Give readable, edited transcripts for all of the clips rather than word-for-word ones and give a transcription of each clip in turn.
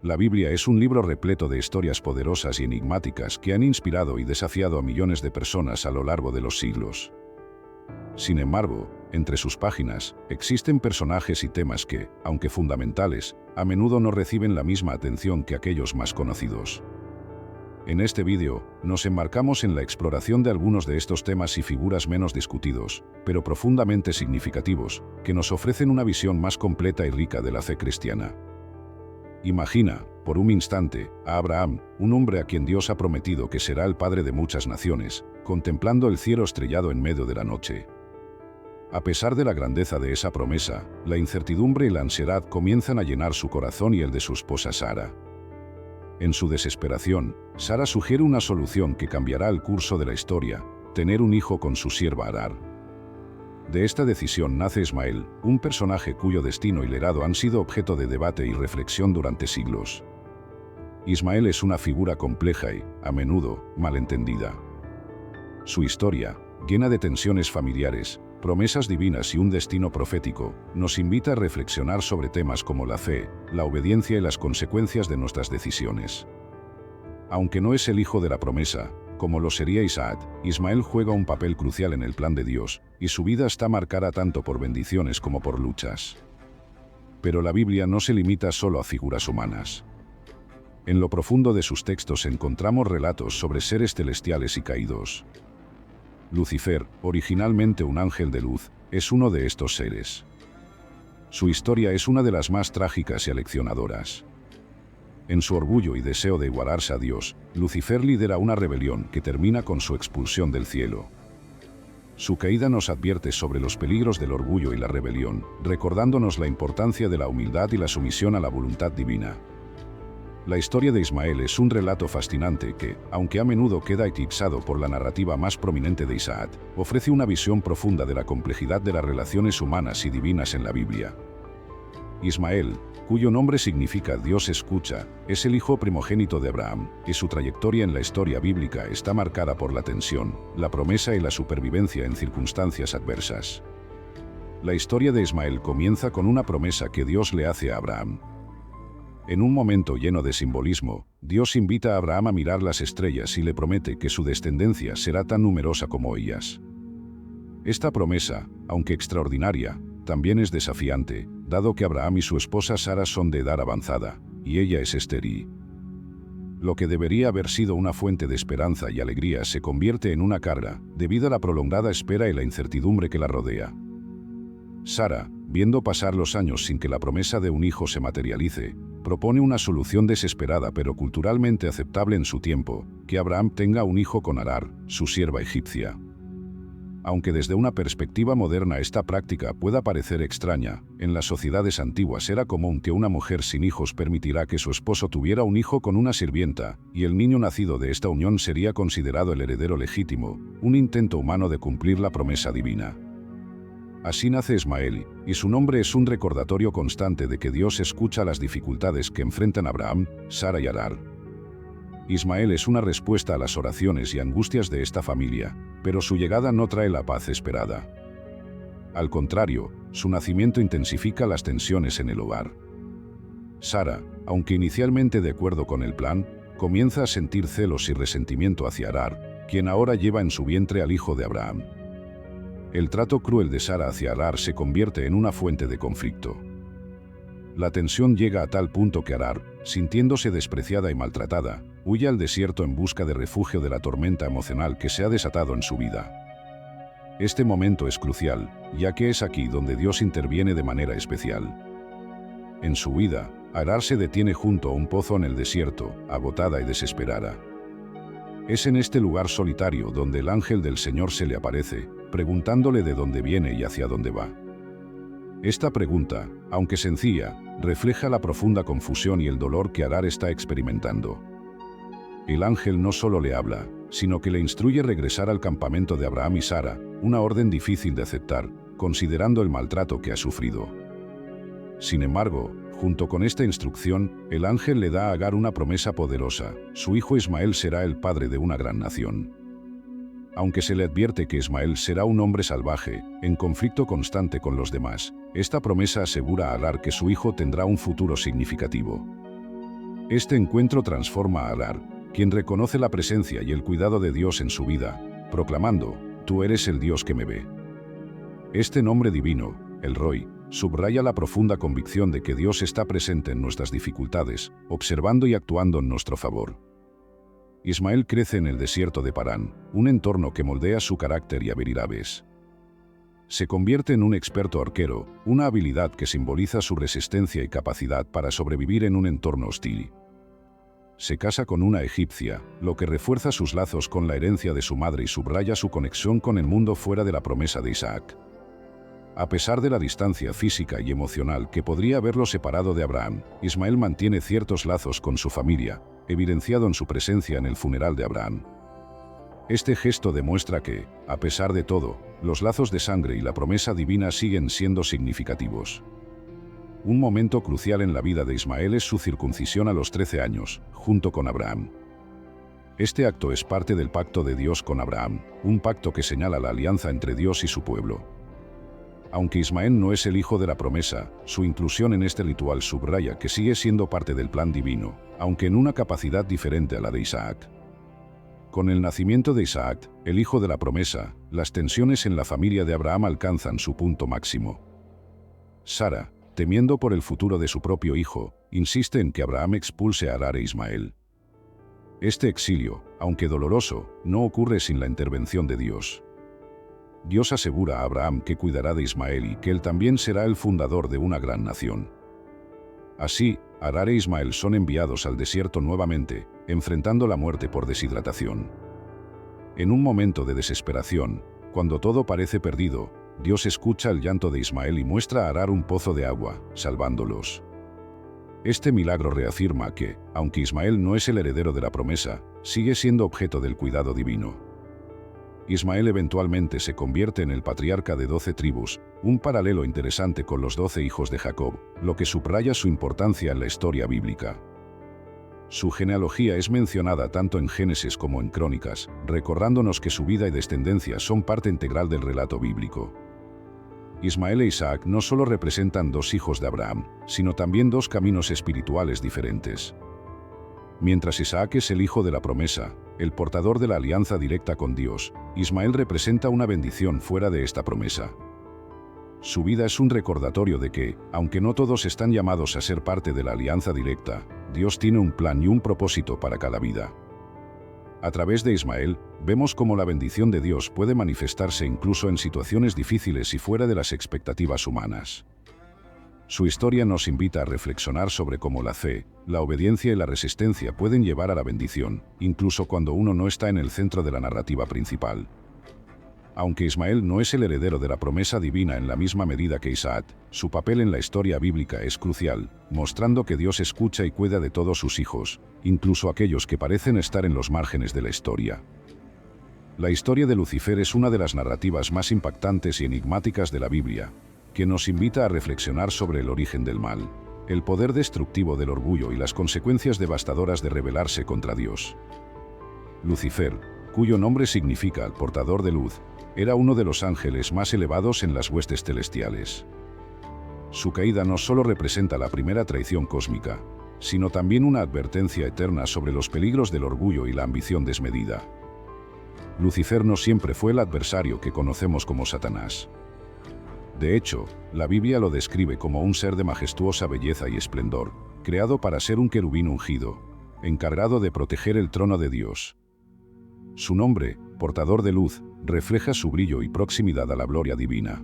La Biblia es un libro repleto de historias poderosas y enigmáticas que han inspirado y desafiado a millones de personas a lo largo de los siglos. Sin embargo, entre sus páginas, existen personajes y temas que, aunque fundamentales, a menudo no reciben la misma atención que aquellos más conocidos. En este vídeo, nos embarcamos en la exploración de algunos de estos temas y figuras menos discutidos, pero profundamente significativos, que nos ofrecen una visión más completa y rica de la fe cristiana. Imagina, por un instante, a Abraham, un hombre a quien Dios ha prometido que será el padre de muchas naciones, contemplando el cielo estrellado en medio de la noche. A pesar de la grandeza de esa promesa, la incertidumbre y la ansiedad comienzan a llenar su corazón y el de su esposa Sara. En su desesperación, Sara sugiere una solución que cambiará el curso de la historia: tener un hijo con su sierva Agar. De esta decisión nace Ismael, un personaje cuyo destino y legado han sido objeto de debate y reflexión durante siglos. Ismael es una figura compleja y, a menudo, malentendida. Su historia, llena de tensiones familiares, promesas divinas y un destino profético, nos invita a reflexionar sobre temas como la fe, la obediencia y las consecuencias de nuestras decisiones. Aunque no es el hijo de la promesa, como lo sería Isaac, Ismael juega un papel crucial en el plan de Dios, y su vida está marcada tanto por bendiciones como por luchas. Pero la Biblia no se limita solo a figuras humanas. En lo profundo de sus textos encontramos relatos sobre seres celestiales y caídos. Lucifer, originalmente un ángel de luz, es uno de estos seres. Su historia es una de las más trágicas y aleccionadoras. En su orgullo y deseo de igualarse a Dios, Lucifer lidera una rebelión que termina con su expulsión del cielo. Su caída nos advierte sobre los peligros del orgullo y la rebelión, recordándonos la importancia de la humildad y la sumisión a la voluntad divina. La historia de Ismael es un relato fascinante que, aunque a menudo queda eclipsado por la narrativa más prominente de Isaac, ofrece una visión profunda de la complejidad de las relaciones humanas y divinas en la Biblia. Ismael, cuyo nombre significa Dios escucha, es el hijo primogénito de Abraham, y su trayectoria en la historia bíblica está marcada por la tensión, la promesa y la supervivencia en circunstancias adversas. La historia de Ismael comienza con una promesa que Dios le hace a Abraham. En un momento lleno de simbolismo, Dios invita a Abraham a mirar las estrellas y le promete que su descendencia será tan numerosa como ellas. Esta promesa, aunque extraordinaria, también es desafiante, dado que Abraham y su esposa Sara son de edad avanzada, y ella es estéril. Lo que debería haber sido una fuente de esperanza y alegría se convierte en una carga, debido a la prolongada espera y la incertidumbre que la rodea. Sara, viendo pasar los años sin que la promesa de un hijo se materialice, propone una solución desesperada pero culturalmente aceptable en su tiempo: que Abraham tenga un hijo con Agar, su sierva egipcia. Aunque desde una perspectiva moderna esta práctica pueda parecer extraña, en las sociedades antiguas era común que una mujer sin hijos permitirá que su esposo tuviera un hijo con una sirvienta, y el niño nacido de esta unión sería considerado el heredero legítimo, un intento humano de cumplir la promesa divina. Así nace Ismael, y su nombre es un recordatorio constante de que Dios escucha las dificultades que enfrentan Abraham, Sara y Agar. Ismael es una respuesta a las oraciones y angustias de esta familia, pero su llegada no trae la paz esperada. Al contrario, su nacimiento intensifica las tensiones en el hogar. Sara, aunque inicialmente de acuerdo con el plan, comienza a sentir celos y resentimiento hacia Agar, quien ahora lleva en su vientre al hijo de Abraham. El trato cruel de Sara hacia Agar se convierte en una fuente de conflicto. La tensión llega a tal punto que Agar, sintiéndose despreciada y maltratada, huye al desierto en busca de refugio de la tormenta emocional que se ha desatado en su vida. Este momento es crucial, ya que es aquí donde Dios interviene de manera especial. En su huida, Agar se detiene junto a un pozo en el desierto, agotada y desesperada. Es en este lugar solitario donde el ángel del Señor se le aparece, preguntándole de dónde viene y hacia dónde va. Esta pregunta, aunque sencilla, refleja la profunda confusión y el dolor que Agar está experimentando. El ángel no solo le habla, sino que le instruye regresar al campamento de Abraham y Sara, una orden difícil de aceptar, considerando el maltrato que ha sufrido. Sin embargo, junto con esta instrucción, el ángel le da a Agar una promesa poderosa: su hijo Ismael será el padre de una gran nación. Aunque se le advierte que Ismael será un hombre salvaje, en conflicto constante con los demás, esta promesa asegura a Agar que su hijo tendrá un futuro significativo. Este encuentro transforma a Agar, quien reconoce la presencia y el cuidado de Dios en su vida, proclamando: «Tú eres el Dios que me ve». Este nombre divino, El Roi, subraya la profunda convicción de que Dios está presente en nuestras dificultades, observando y actuando en nuestro favor. Ismael crece en el desierto de Parán, un entorno que moldea su carácter y habilidades. Se convierte en un experto arquero, una habilidad que simboliza su resistencia y capacidad para sobrevivir en un entorno hostil. Se casa con una egipcia, lo que refuerza sus lazos con la herencia de su madre y subraya su conexión con el mundo fuera de la promesa de Isaac. A pesar de la distancia física y emocional que podría haberlo separado de Abraham, Ismael mantiene ciertos lazos con su familia, evidenciado en su presencia en el funeral de Abraham. Este gesto demuestra que, a pesar de todo, los lazos de sangre y la promesa divina siguen siendo significativos. Un momento crucial en la vida de Ismael es su circuncisión a los 13 años, junto con Abraham. Este acto es parte del pacto de Dios con Abraham, un pacto que señala la alianza entre Dios y su pueblo. Aunque Ismael no es el hijo de la promesa, su inclusión en este ritual subraya que sigue siendo parte del plan divino, aunque en una capacidad diferente a la de Isaac. Con el nacimiento de Isaac, el hijo de la promesa, las tensiones en la familia de Abraham alcanzan su punto máximo. Sara, temiendo por el futuro de su propio hijo, insiste en que Abraham expulse a Agar e Ismael. Este exilio, aunque doloroso, no ocurre sin la intervención de Dios. Dios asegura a Abraham que cuidará de Ismael y que él también será el fundador de una gran nación. Así, Agar e Ismael son enviados al desierto nuevamente, enfrentando la muerte por deshidratación. En un momento de desesperación, cuando todo parece perdido, Dios escucha el llanto de Ismael y muestra a Agar un pozo de agua, salvándolos. Este milagro reafirma que, aunque Ismael no es el heredero de la promesa, sigue siendo objeto del cuidado divino. Ismael eventualmente se convierte en el patriarca de 12 tribus, un paralelo interesante con los 12 hijos de Jacob, lo que subraya su importancia en la historia bíblica. Su genealogía es mencionada tanto en Génesis como en Crónicas, recordándonos que su vida y descendencia son parte integral del relato bíblico. Ismael e Isaac no solo representan dos hijos de Abraham, sino también dos caminos espirituales diferentes. Mientras Isaac es el hijo de la promesa, el portador de la alianza directa con Dios, Ismael representa una bendición fuera de esta promesa. Su vida es un recordatorio de que, aunque no todos están llamados a ser parte de la alianza directa, Dios tiene un plan y un propósito para cada vida. A través de Ismael, vemos cómo la bendición de Dios puede manifestarse incluso en situaciones difíciles y fuera de las expectativas humanas. Su historia nos invita a reflexionar sobre cómo la fe, la obediencia y la resistencia pueden llevar a la bendición, incluso cuando uno no está en el centro de la narrativa principal. Aunque Ismael no es el heredero de la promesa divina en la misma medida que Isaac, su papel en la historia bíblica es crucial, mostrando que Dios escucha y cuida de todos sus hijos, incluso aquellos que parecen estar en los márgenes de la historia. La historia de Lucifer es una de las narrativas más impactantes y enigmáticas de la Biblia, que nos invita a reflexionar sobre el origen del mal, el poder destructivo del orgullo y las consecuencias devastadoras de rebelarse contra Dios. Lucifer, cuyo nombre significa el portador de luz, era uno de los ángeles más elevados en las huestes celestiales. Su caída no solo representa la primera traición cósmica, sino también una advertencia eterna sobre los peligros del orgullo y la ambición desmedida. Lucifer no siempre fue el adversario que conocemos como Satanás. De hecho, la Biblia lo describe como un ser de majestuosa belleza y esplendor, creado para ser un querubín ungido, encargado de proteger el trono de Dios. Su nombre, portador de luz, refleja su brillo y proximidad a la gloria divina.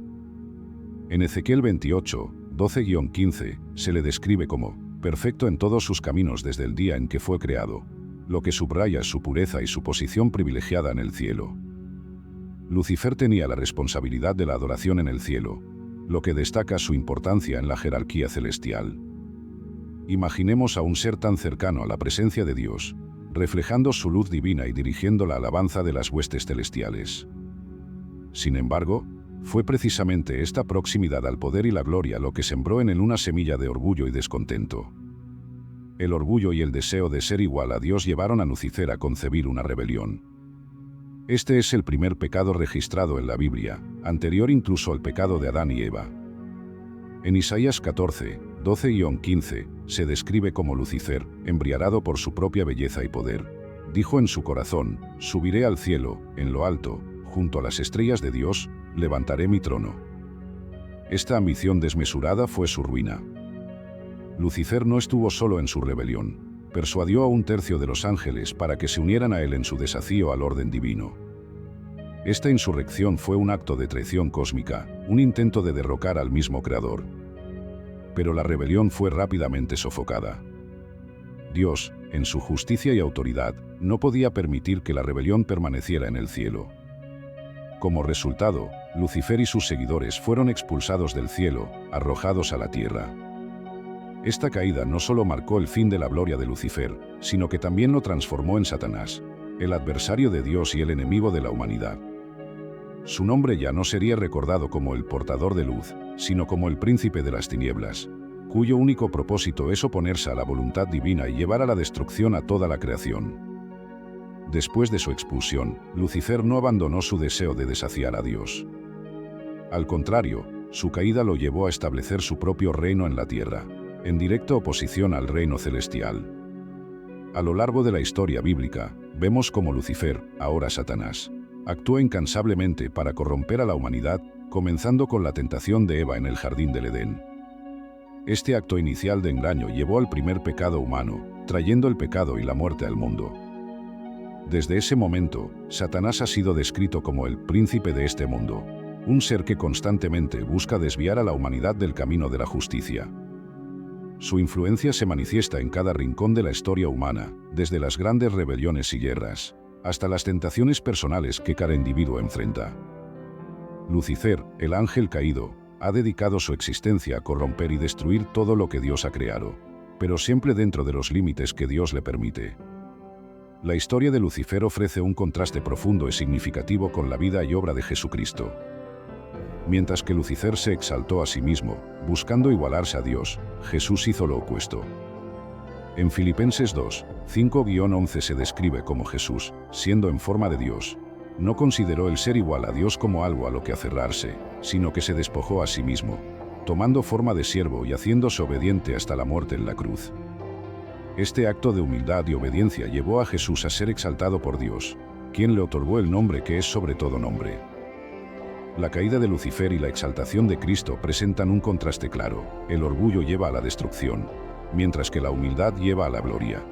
En Ezequiel 28, 12-15, se le describe como perfecto en todos sus caminos desde el día en que fue creado, lo que subraya su pureza y su posición privilegiada en el cielo. Lucifer tenía la responsabilidad de la adoración en el cielo, lo que destaca su importancia en la jerarquía celestial. Imaginemos a un ser tan cercano a la presencia de Dios, reflejando su luz divina y dirigiendo la alabanza de las huestes celestiales. Sin embargo, fue precisamente esta proximidad al poder y la gloria lo que sembró en él una semilla de orgullo y descontento. El orgullo y el deseo de ser igual a Dios llevaron a Lucifer a concebir una rebelión. Este es el primer pecado registrado en la Biblia, anterior incluso al pecado de Adán y Eva. En Isaías 14, 12-15, se describe como Lucifer, embriagado por su propia belleza y poder. Dijo en su corazón: subiré al cielo, en lo alto, junto a las estrellas de Dios, levantaré mi trono. Esta ambición desmesurada fue su ruina. Lucifer no estuvo solo en su rebelión. Persuadió a 1/3 de los ángeles para que se unieran a él en su desafío al orden divino. Esta insurrección fue un acto de traición cósmica, un intento de derrocar al mismo Creador. Pero la rebelión fue rápidamente sofocada. Dios, en su justicia y autoridad, no podía permitir que la rebelión permaneciera en el cielo. Como resultado, Lucifer y sus seguidores fueron expulsados del cielo, arrojados a la tierra. Esta caída no solo marcó el fin de la gloria de Lucifer, sino que también lo transformó en Satanás, el adversario de Dios y el enemigo de la humanidad. Su nombre ya no sería recordado como el portador de luz, sino como el príncipe de las tinieblas, cuyo único propósito es oponerse a la voluntad divina y llevar a la destrucción a toda la creación. Después de su expulsión, Lucifer no abandonó su deseo de desafiar a Dios. Al contrario, su caída lo llevó a establecer su propio reino en la tierra, en directa oposición al reino celestial. A lo largo de la historia bíblica, vemos cómo Lucifer, ahora Satanás, actuó incansablemente para corromper a la humanidad, comenzando con la tentación de Eva en el jardín del Edén. Este acto inicial de engaño llevó al primer pecado humano, trayendo el pecado y la muerte al mundo. Desde ese momento, Satanás ha sido descrito como el príncipe de este mundo, un ser que constantemente busca desviar a la humanidad del camino de la justicia. Su influencia se manifiesta en cada rincón de la historia humana, desde las grandes rebeliones y guerras, hasta las tentaciones personales que cada individuo enfrenta. Lucifer, el ángel caído, ha dedicado su existencia a corromper y destruir todo lo que Dios ha creado, pero siempre dentro de los límites que Dios le permite. La historia de Lucifer ofrece un contraste profundo y significativo con la vida y obra de Jesucristo. Mientras que Lucifer se exaltó a sí mismo, buscando igualarse a Dios, Jesús hizo lo opuesto. En Filipenses 2, 5-11 se describe como Jesús, siendo en forma de Dios, no consideró el ser igual a Dios como algo a lo que aferrarse, sino que se despojó a sí mismo, tomando forma de siervo y haciéndose obediente hasta la muerte en la cruz. Este acto de humildad y obediencia llevó a Jesús a ser exaltado por Dios, quien le otorgó el nombre que es sobre todo nombre. La caída de Lucifer y la exaltación de Cristo presentan un contraste claro: el orgullo lleva a la destrucción, mientras que la humildad lleva a la gloria.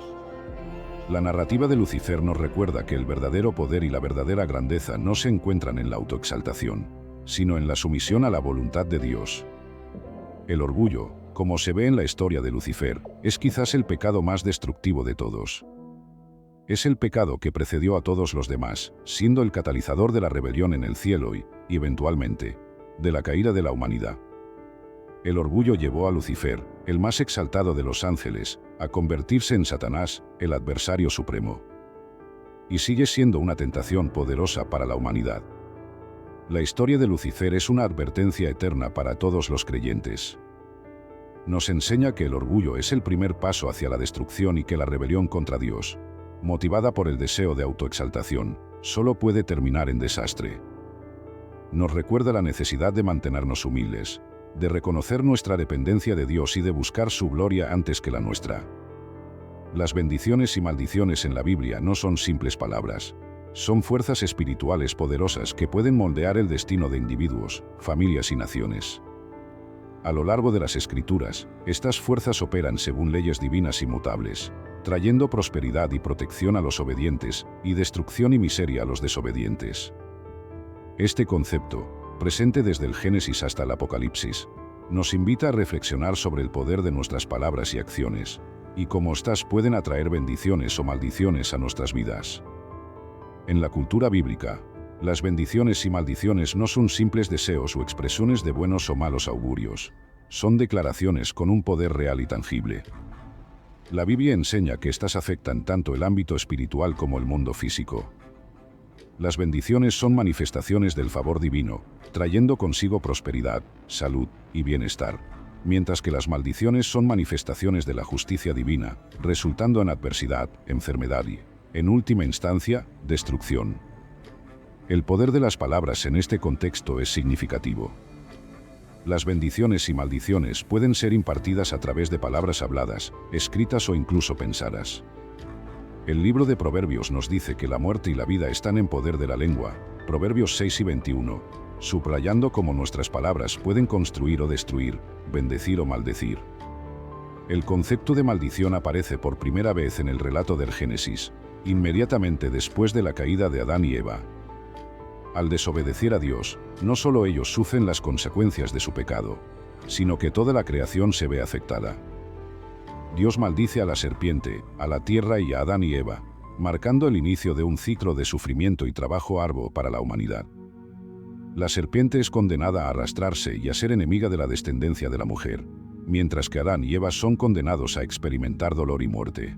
La narrativa de Lucifer nos recuerda que el verdadero poder y la verdadera grandeza no se encuentran en la autoexaltación, sino en la sumisión a la voluntad de Dios. El orgullo, como se ve en la historia de Lucifer, es quizás el pecado más destructivo de todos. Es el pecado que precedió a todos los demás, siendo el catalizador de la rebelión en el cielo y, eventualmente, de la caída de la humanidad. El orgullo llevó a Lucifer, el más exaltado de los ángeles, a convertirse en Satanás, el adversario supremo. Y sigue siendo una tentación poderosa para la humanidad. La historia de Lucifer es una advertencia eterna para todos los creyentes. Nos enseña que el orgullo es el primer paso hacia la destrucción y que la rebelión contra Dios, motivada por el deseo de autoexaltación, solo puede terminar en desastre. Nos recuerda la necesidad de mantenernos humildes, de reconocer nuestra dependencia de Dios y de buscar su gloria antes que la nuestra. Las bendiciones y maldiciones en la Biblia no son simples palabras, son fuerzas espirituales poderosas que pueden moldear el destino de individuos, familias y naciones. A lo largo de las Escrituras, estas fuerzas operan según leyes divinas inmutables, trayendo prosperidad y protección a los obedientes, y destrucción y miseria a los desobedientes. Este concepto, presente desde el Génesis hasta el Apocalipsis, nos invita a reflexionar sobre el poder de nuestras palabras y acciones, y cómo éstas pueden atraer bendiciones o maldiciones a nuestras vidas. En la cultura bíblica, las bendiciones y maldiciones no son simples deseos o expresiones de buenos o malos augurios, son declaraciones con un poder real y tangible. La Biblia enseña que éstas afectan tanto el ámbito espiritual como el mundo físico. Las bendiciones son manifestaciones del favor divino, trayendo consigo prosperidad, salud y bienestar, mientras que las maldiciones son manifestaciones de la justicia divina, resultando en adversidad, enfermedad y, en última instancia, destrucción. El poder de las palabras en este contexto es significativo. Las bendiciones y maldiciones pueden ser impartidas a través de palabras habladas, escritas o incluso pensadas. El libro de Proverbios nos dice que la muerte y la vida están en poder de la lengua, Proverbios 6 y 21, subrayando cómo nuestras palabras pueden construir o destruir, bendecir o maldecir. El concepto de maldición aparece por primera vez en el relato del Génesis, inmediatamente después de la caída de Adán y Eva. Al desobedecer a Dios, no solo ellos sufren las consecuencias de su pecado, sino que toda la creación se ve afectada. Dios maldice a la serpiente, a la tierra y a Adán y Eva, marcando el inicio de un ciclo de sufrimiento y trabajo arduo para la humanidad. La serpiente es condenada a arrastrarse y a ser enemiga de la descendencia de la mujer, mientras que Adán y Eva son condenados a experimentar dolor y muerte.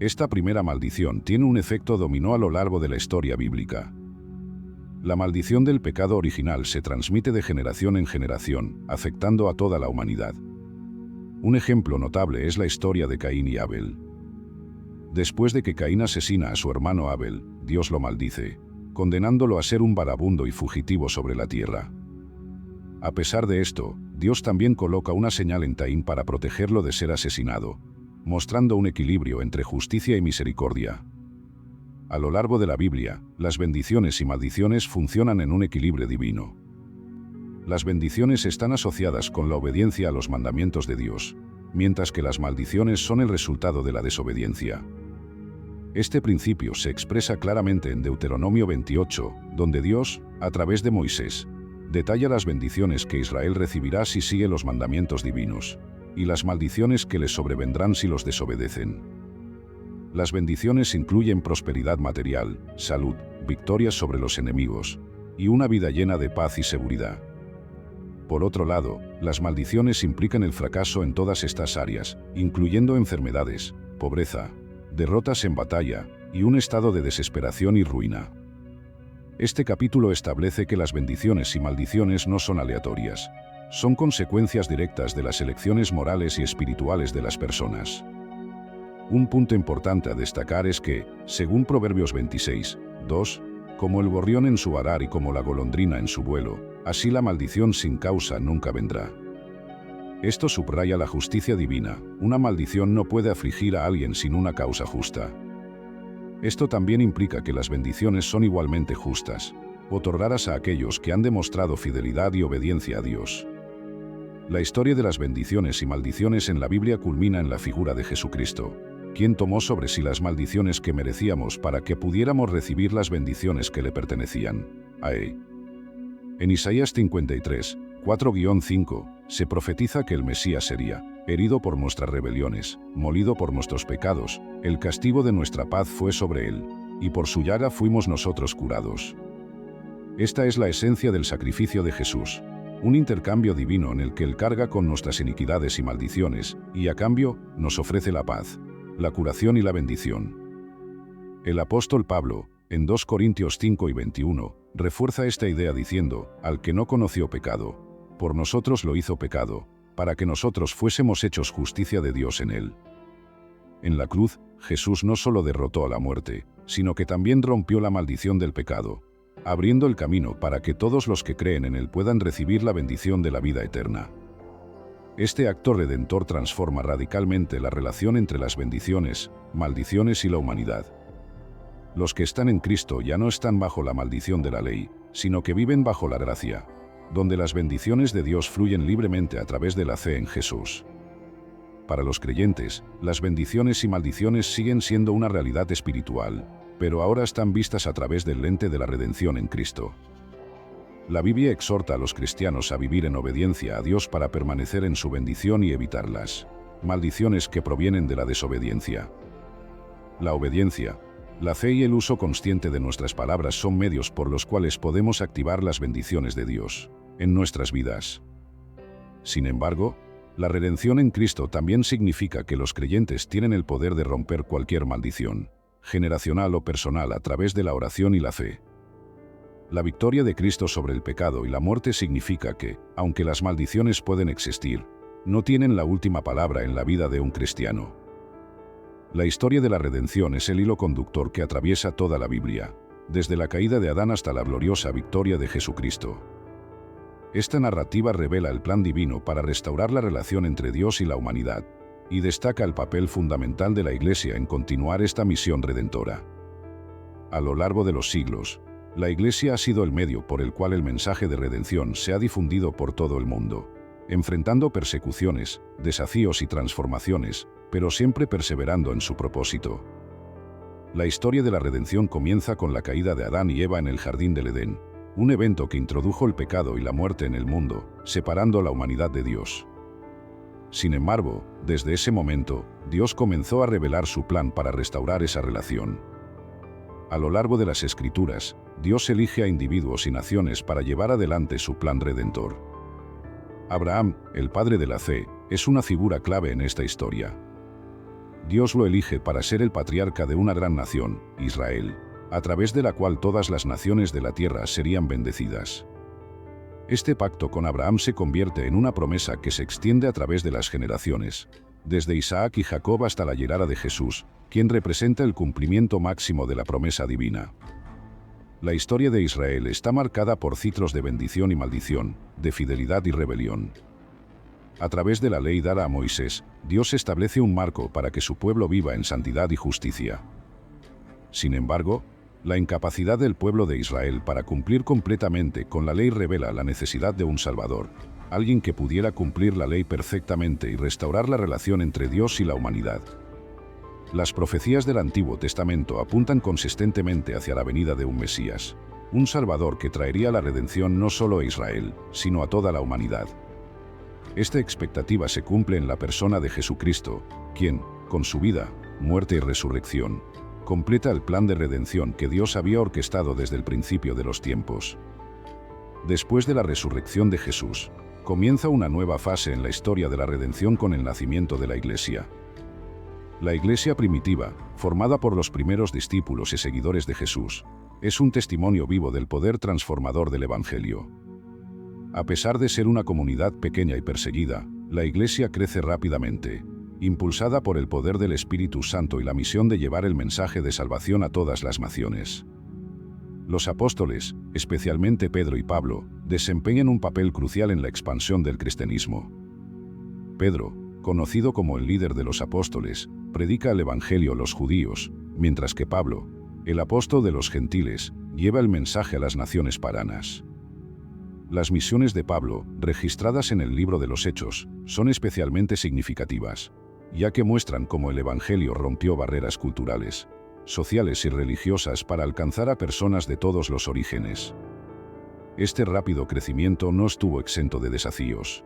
Esta primera maldición tiene un efecto dominó a lo largo de la historia bíblica. La maldición del pecado original se transmite de generación en generación, afectando a toda la humanidad. Un ejemplo notable es la historia de Caín y Abel. Después de que Caín asesina a su hermano Abel, Dios lo maldice, condenándolo a ser un vagabundo y fugitivo sobre la tierra. A pesar de esto, Dios también coloca una señal en Caín para protegerlo de ser asesinado, mostrando un equilibrio entre justicia y misericordia. A lo largo de la Biblia, las bendiciones y maldiciones funcionan en un equilibrio divino. Las bendiciones están asociadas con la obediencia a los mandamientos de Dios, mientras que las maldiciones son el resultado de la desobediencia. Este principio se expresa claramente en Deuteronomio 28, donde Dios, a través de Moisés, detalla las bendiciones que Israel recibirá si sigue los mandamientos divinos, y las maldiciones que les sobrevendrán si los desobedecen. Las bendiciones incluyen prosperidad material, salud, victorias sobre los enemigos, y una vida llena de paz y seguridad. Por otro lado, las maldiciones implican el fracaso en todas estas áreas, incluyendo enfermedades, pobreza, derrotas en batalla, y un estado de desesperación y ruina. Este capítulo establece que las bendiciones y maldiciones no son aleatorias, son consecuencias directas de las elecciones morales y espirituales de las personas. Un punto importante a destacar es que, según Proverbios 26, 2, como el gorrión en su arar y como la golondrina en su vuelo, así la maldición sin causa nunca vendrá. Esto subraya la justicia divina. Una maldición no puede afligir a alguien sin una causa justa. Esto también implica que las bendiciones son igualmente justas, otorgadas a aquellos que han demostrado fidelidad y obediencia a Dios. La historia de las bendiciones y maldiciones en la Biblia culmina en la figura de Jesucristo, quien tomó sobre sí las maldiciones que merecíamos para que pudiéramos recibir las bendiciones que le pertenecían a Él. En Isaías 53, 4-5, se profetiza que el Mesías sería herido por nuestras rebeliones, molido por nuestros pecados, el castigo de nuestra paz fue sobre él, y por su llaga fuimos nosotros curados. Esta es la esencia del sacrificio de Jesús, un intercambio divino en el que Él carga con nuestras iniquidades y maldiciones, y a cambio, nos ofrece la paz, la curación y la bendición. El apóstol Pablo, en 2 Corintios 5 y 21, refuerza esta idea diciendo, al que no conoció pecado, por nosotros lo hizo pecado, para que nosotros fuésemos hechos justicia de Dios en él. En la cruz, Jesús no solo derrotó a la muerte, sino que también rompió la maldición del pecado, abriendo el camino para que todos los que creen en él puedan recibir la bendición de la vida eterna. Este acto redentor transforma radicalmente la relación entre las bendiciones, maldiciones y la humanidad. Los que están en Cristo ya no están bajo la maldición de la ley, sino que viven bajo la gracia, donde las bendiciones de Dios fluyen libremente a través de la fe en Jesús. Para los creyentes, las bendiciones y maldiciones siguen siendo una realidad espiritual, pero ahora están vistas a través del lente de la redención en Cristo. La Biblia exhorta a los cristianos a vivir en obediencia a Dios para permanecer en su bendición y evitar las maldiciones que provienen de la desobediencia. La obediencia, la fe y el uso consciente de nuestras palabras son medios por los cuales podemos activar las bendiciones de Dios en nuestras vidas. Sin embargo, la redención en Cristo también significa que los creyentes tienen el poder de romper cualquier maldición, generacional o personal a través de la oración y la fe. La victoria de Cristo sobre el pecado y la muerte significa que, aunque las maldiciones pueden existir, no tienen la última palabra en la vida de un cristiano. La historia de la redención es el hilo conductor que atraviesa toda la Biblia, desde la caída de Adán hasta la gloriosa victoria de Jesucristo. Esta narrativa revela el plan divino para restaurar la relación entre Dios y la humanidad, y destaca el papel fundamental de la Iglesia en continuar esta misión redentora. A lo largo de los siglos, la Iglesia ha sido el medio por el cual el mensaje de redención se ha difundido por todo el mundo, enfrentando persecuciones, desafíos y transformaciones, pero siempre perseverando en su propósito. La historia de la redención comienza con la caída de Adán y Eva en el jardín del Edén, un evento que introdujo el pecado y la muerte en el mundo, separando la humanidad de Dios. Sin embargo, desde ese momento, Dios comenzó a revelar su plan para restaurar esa relación. A lo largo de las Escrituras, Dios elige a individuos y naciones para llevar adelante su plan redentor. Abraham, el padre de la fe, es una figura clave en esta historia. Dios lo elige para ser el patriarca de una gran nación, Israel, a través de la cual todas las naciones de la tierra serían bendecidas. Este pacto con Abraham se convierte en una promesa que se extiende a través de las generaciones, desde Isaac y Jacob hasta la llegada de Jesús, quien representa el cumplimiento máximo de la promesa divina. La historia de Israel está marcada por ciclos de bendición y maldición, de fidelidad y rebelión. A través de la ley dada a Moisés, Dios establece un marco para que su pueblo viva en santidad y justicia. Sin embargo, la incapacidad del pueblo de Israel para cumplir completamente con la ley revela la necesidad de un Salvador, alguien que pudiera cumplir la ley perfectamente y restaurar la relación entre Dios y la humanidad. Las profecías del Antiguo Testamento apuntan consistentemente hacia la venida de un Mesías, un Salvador que traería la redención no solo a Israel, sino a toda la humanidad. Esta expectativa se cumple en la persona de Jesucristo, quien, con su vida, muerte y resurrección, completa el plan de redención que Dios había orquestado desde el principio de los tiempos. Después de la resurrección de Jesús, comienza una nueva fase en la historia de la redención con el nacimiento de la Iglesia. La Iglesia primitiva, formada por los primeros discípulos y seguidores de Jesús, es un testimonio vivo del poder transformador del Evangelio. A pesar de ser una comunidad pequeña y perseguida, la Iglesia crece rápidamente, impulsada por el poder del Espíritu Santo y la misión de llevar el mensaje de salvación a todas las naciones. Los apóstoles, especialmente Pedro y Pablo, desempeñan un papel crucial en la expansión del cristianismo. Pedro, conocido como el líder de los apóstoles, predica el Evangelio a los judíos, mientras que Pablo, el apóstol de los gentiles, lleva el mensaje a las naciones paganas. Las misiones de Pablo, registradas en el libro de los Hechos, son especialmente significativas, ya que muestran cómo el Evangelio rompió barreras culturales, sociales y religiosas para alcanzar a personas de todos los orígenes. Este rápido crecimiento no estuvo exento de desafíos.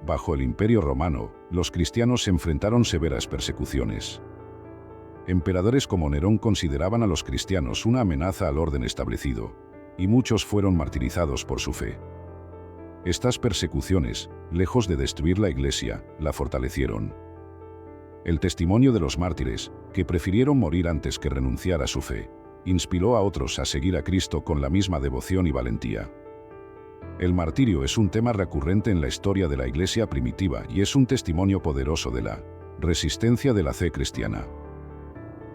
Bajo el Imperio Romano, los cristianos enfrentaron severas persecuciones. Emperadores como Nerón consideraban a los cristianos una amenaza al orden establecido, y muchos fueron martirizados por su fe. Estas persecuciones, lejos de destruir la Iglesia, la fortalecieron. El testimonio de los mártires, que prefirieron morir antes que renunciar a su fe, inspiró a otros a seguir a Cristo con la misma devoción y valentía. El martirio es un tema recurrente en la historia de la Iglesia primitiva y es un testimonio poderoso de la resistencia de la fe cristiana.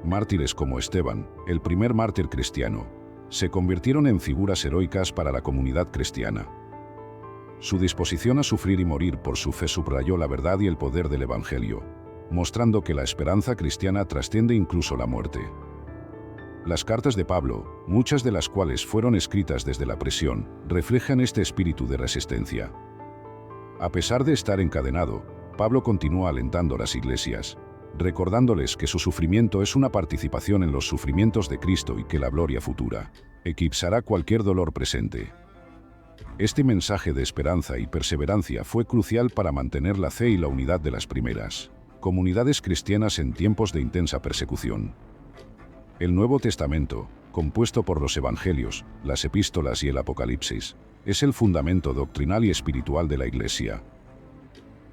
Mártires como Esteban, el primer mártir cristiano, se convirtieron en figuras heroicas para la comunidad cristiana. Su disposición a sufrir y morir por su fe subrayó la verdad y el poder del Evangelio, mostrando que la esperanza cristiana trasciende incluso la muerte. Las cartas de Pablo, muchas de las cuales fueron escritas desde la prisión, reflejan este espíritu de resistencia. A pesar de estar encadenado, Pablo continúa alentando a las iglesias, recordándoles que su sufrimiento es una participación en los sufrimientos de Cristo y que la gloria futura eclipsará cualquier dolor presente. Este mensaje de esperanza y perseverancia fue crucial para mantener la fe y la unidad de las primeras comunidades cristianas en tiempos de intensa persecución. El Nuevo Testamento, compuesto por los Evangelios, las Epístolas y el Apocalipsis, es el fundamento doctrinal y espiritual de la Iglesia.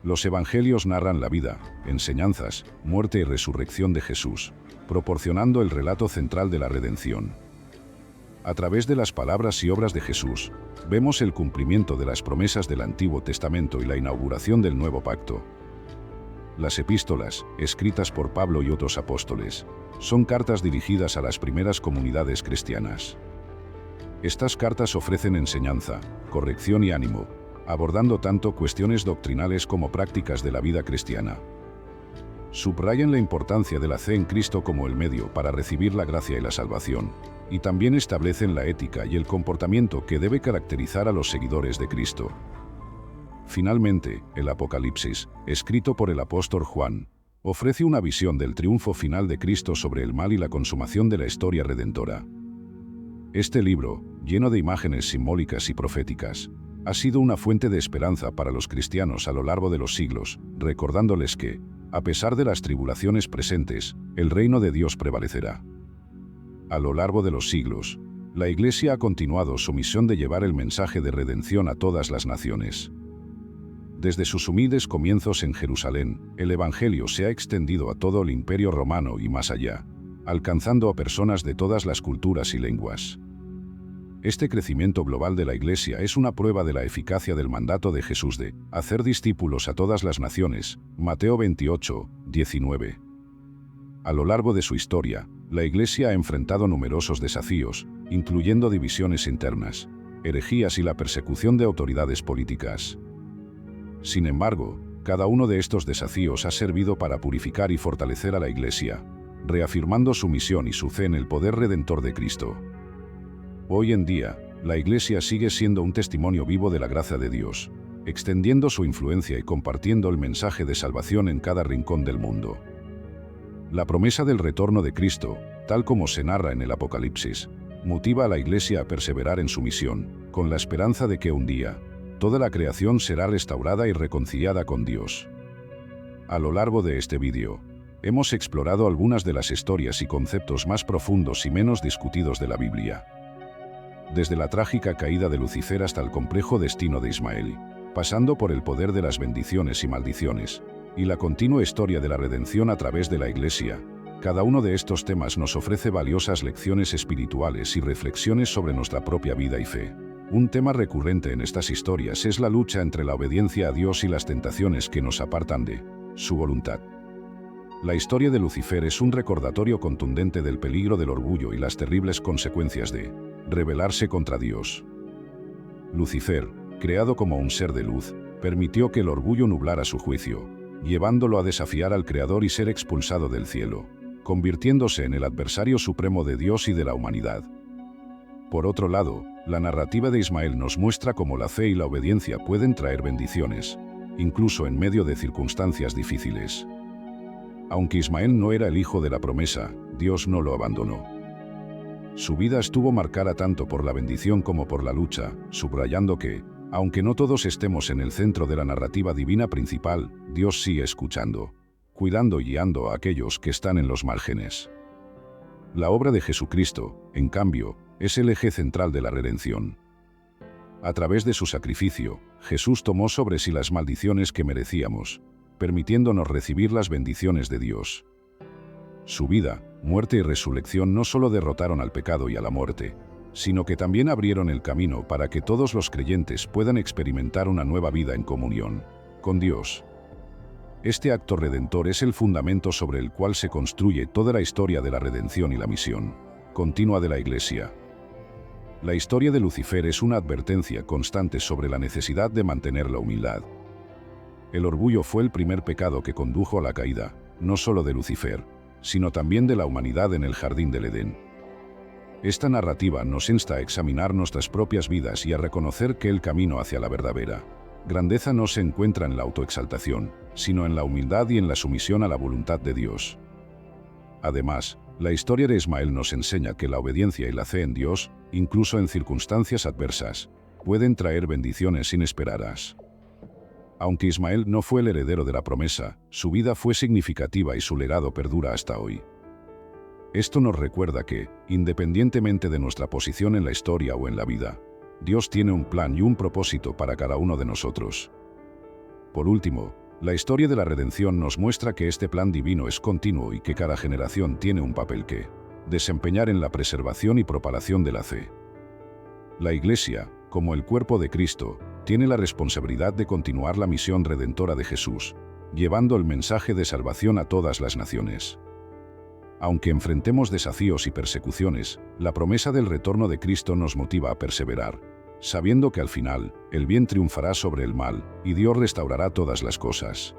Los Evangelios narran la vida, enseñanzas, muerte y resurrección de Jesús, proporcionando el relato central de la redención. A través de las palabras y obras de Jesús, vemos el cumplimiento de las promesas del Antiguo Testamento y la inauguración del Nuevo Pacto. Las epístolas, escritas por Pablo y otros apóstoles, son cartas dirigidas a las primeras comunidades cristianas. Estas cartas ofrecen enseñanza, corrección y ánimo, abordando tanto cuestiones doctrinales como prácticas de la vida cristiana. Subrayan la importancia de la fe en Cristo como el medio para recibir la gracia y la salvación, y también establecen la ética y el comportamiento que debe caracterizar a los seguidores de Cristo. Finalmente, el Apocalipsis, escrito por el apóstol Juan, ofrece una visión del triunfo final de Cristo sobre el mal y la consumación de la historia redentora. Este libro, lleno de imágenes simbólicas y proféticas, ha sido una fuente de esperanza para los cristianos a lo largo de los siglos, recordándoles que, a pesar de las tribulaciones presentes, el reino de Dios prevalecerá. A lo largo de los siglos, la Iglesia ha continuado su misión de llevar el mensaje de redención a todas las naciones. Desde sus humildes comienzos en Jerusalén, el Evangelio se ha extendido a todo el Imperio Romano y más allá, alcanzando a personas de todas las culturas y lenguas. Este crecimiento global de la Iglesia es una prueba de la eficacia del mandato de Jesús de hacer discípulos a todas las naciones, Mateo 28, 19. A lo largo de su historia, la Iglesia ha enfrentado numerosos desafíos, incluyendo divisiones internas, herejías y la persecución de autoridades políticas. Sin embargo, cada uno de estos desafíos ha servido para purificar y fortalecer a la Iglesia, reafirmando su misión y su fe en el poder redentor de Cristo. Hoy en día, la Iglesia sigue siendo un testimonio vivo de la gracia de Dios, extendiendo su influencia y compartiendo el mensaje de salvación en cada rincón del mundo. La promesa del retorno de Cristo, tal como se narra en el Apocalipsis, motiva a la Iglesia a perseverar en su misión, con la esperanza de que un día, toda la creación será restaurada y reconciliada con Dios. A lo largo de este vídeo, hemos explorado algunas de las historias y conceptos más profundos y menos discutidos de la Biblia. Desde la trágica caída de Lucifer hasta el complejo destino de Ismael, pasando por el poder de las bendiciones y maldiciones, y la continua historia de la redención a través de la Iglesia, cada uno de estos temas nos ofrece valiosas lecciones espirituales y reflexiones sobre nuestra propia vida y fe. Un tema recurrente en estas historias es la lucha entre la obediencia a Dios y las tentaciones que nos apartan de su voluntad. La historia de Lucifer es un recordatorio contundente del peligro del orgullo y las terribles consecuencias de rebelarse contra Dios. Lucifer, creado como un ser de luz, permitió que el orgullo nublara su juicio, llevándolo a desafiar al Creador y ser expulsado del cielo, convirtiéndose en el adversario supremo de Dios y de la humanidad. Por otro lado, la narrativa de Ismael nos muestra cómo la fe y la obediencia pueden traer bendiciones, incluso en medio de circunstancias difíciles. Aunque Ismael no era el hijo de la promesa, Dios no lo abandonó. Su vida estuvo marcada tanto por la bendición como por la lucha, subrayando que, aunque no todos estemos en el centro de la narrativa divina principal, Dios sigue escuchando, cuidando y guiando a aquellos que están en los márgenes. La obra de Jesucristo, en cambio, es el eje central de la redención. A través de su sacrificio, Jesús tomó sobre sí las maldiciones que merecíamos, permitiéndonos recibir las bendiciones de Dios. Su vida, muerte y resurrección no solo derrotaron al pecado y a la muerte, sino que también abrieron el camino para que todos los creyentes puedan experimentar una nueva vida en comunión con Dios. Este acto redentor es el fundamento sobre el cual se construye toda la historia de la redención y la misión continua de la Iglesia. La historia de Lucifer es una advertencia constante sobre la necesidad de mantener la humildad. El orgullo fue el primer pecado que condujo a la caída, no solo de Lucifer, sino también de la humanidad en el jardín del Edén. Esta narrativa nos insta a examinar nuestras propias vidas y a reconocer que el camino hacia la verdadera grandeza no se encuentra en la autoexaltación, sino en la humildad y en la sumisión a la voluntad de Dios. Además, la historia de Ismael nos enseña que la obediencia y la fe en Dios, incluso en circunstancias adversas, pueden traer bendiciones inesperadas. Aunque Ismael no fue el heredero de la promesa, su vida fue significativa y su legado perdura hasta hoy. Esto nos recuerda que, independientemente de nuestra posición en la historia o en la vida, Dios tiene un plan y un propósito para cada uno de nosotros. Por último, la historia de la redención nos muestra que este plan divino es continuo y que cada generación tiene un papel que desempeñar en la preservación y propagación de la fe. La Iglesia, como el cuerpo de Cristo, tiene la responsabilidad de continuar la misión redentora de Jesús, llevando el mensaje de salvación a todas las naciones. Aunque enfrentemos desafíos y persecuciones, la promesa del retorno de Cristo nos motiva a perseverar, sabiendo que al final, el bien triunfará sobre el mal, y Dios restaurará todas las cosas.